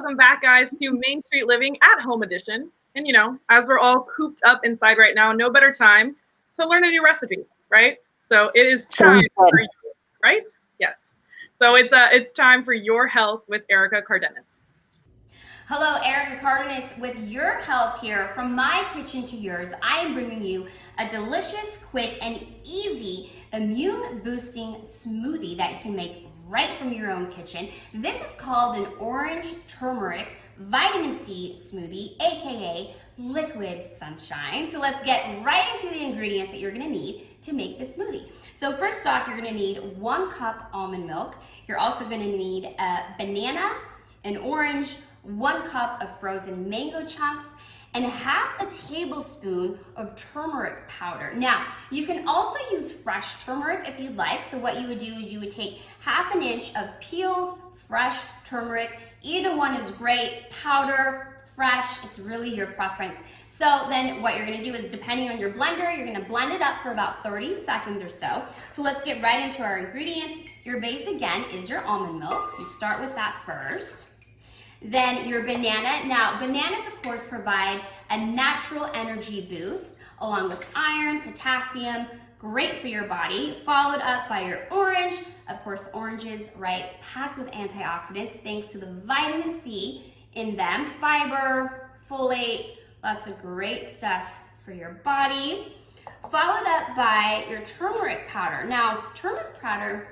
welcome back, guys, to Main Street Living at Home Edition. And as we're all cooped up inside right now, no better time to learn a new recipe, right? So it is time for you, right? Yes. So it's time for Your Health with Erica Cardenas. Hello, Erica Cardenas with Your Health here. From my kitchen to yours, I am bringing you a delicious, quick, and easy immune-boosting smoothie that you can make right from your own kitchen. This is called an orange turmeric vitamin C smoothie, aka liquid sunshine. So let's get right into the ingredients that you're gonna need to make this smoothie. So first off, you're gonna need 1 cup almond milk. You're also gonna need a banana, an orange, 1 cup of frozen mango chunks, and half a tablespoon of turmeric powder. Now, you can also use fresh turmeric if you'd like. So what you would do is you would take half an inch of peeled, fresh turmeric. Either one is great, powder, fresh, it's really your preference. So then what you're gonna do is, depending on your blender, you're gonna blend it up for about 30 seconds or so. So let's get right into our ingredients. Your base, again, is your almond milk. So you start with that first. Then your banana. Now, bananas, of course, provide a natural energy boost along with iron, potassium, great for your body, followed up by your orange. Of course, oranges, right, packed with antioxidants thanks to the vitamin C in them, fiber, folate, lots of great stuff for your body. Followed up by your turmeric powder. Now, turmeric powder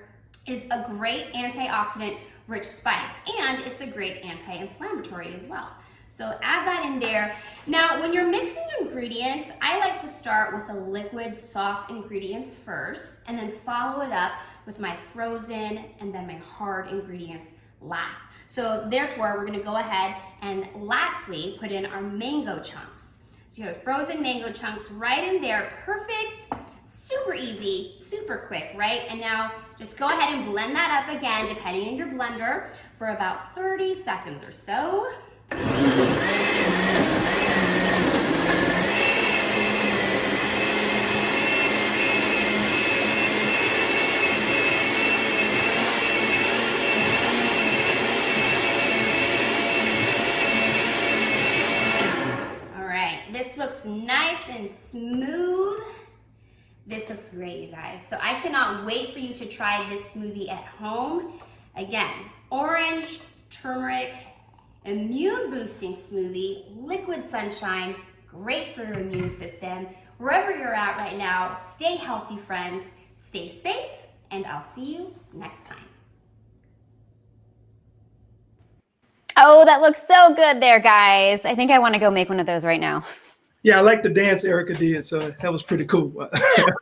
is a great antioxidant rich spice, and it's a great anti-inflammatory as well. So add that in there. Now, when you're mixing ingredients, I like to start with the liquid soft ingredients first, and then follow it up with my frozen and then my hard ingredients last. So therefore, we're gonna go ahead and lastly put in our mango chunks. So you have frozen mango chunks right in there, perfect. Super easy, super quick, right? And now just go ahead and blend that up again, depending on your blender, for about 30 seconds or so. All right, this looks nice and smooth. This looks great, you guys. So I cannot wait for you to try this smoothie at home. Again, orange, turmeric, immune boosting smoothie, liquid sunshine, great for your immune system. Wherever you're at right now, stay healthy, friends, stay safe, and I'll see you next time. Oh, that looks so good there, guys. I think I want to go make one of those right now. Yeah, I like the dance Erica did, so that was pretty cool. I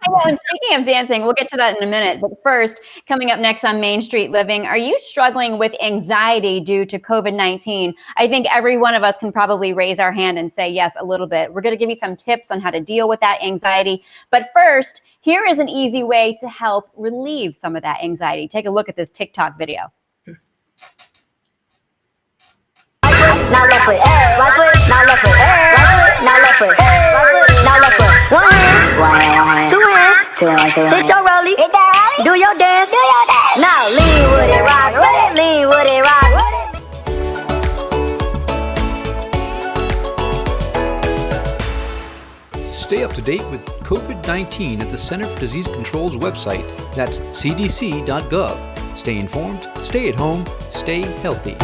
know, and speaking of dancing, we'll get to that in a minute. But first, coming up next on Main Street Living, are you struggling with anxiety due to COVID-19? I think every one of us can probably raise our hand and say yes, a little bit. We're going to give you some tips on how to deal with that anxiety. But first, here is an easy way to help relieve some of that anxiety. Take a look at this TikTok video. Now left foot, right foot, now left foot, right foot, now left foot, right foot, now left foot. One hand, two hands, hit your rollie, do your dance, now lean with it, rock with it, lean with it, rock with it. Stay up to date with COVID-19 at the Center for Disease Control's website. That's cdc.gov. Stay informed, stay at home, stay healthy.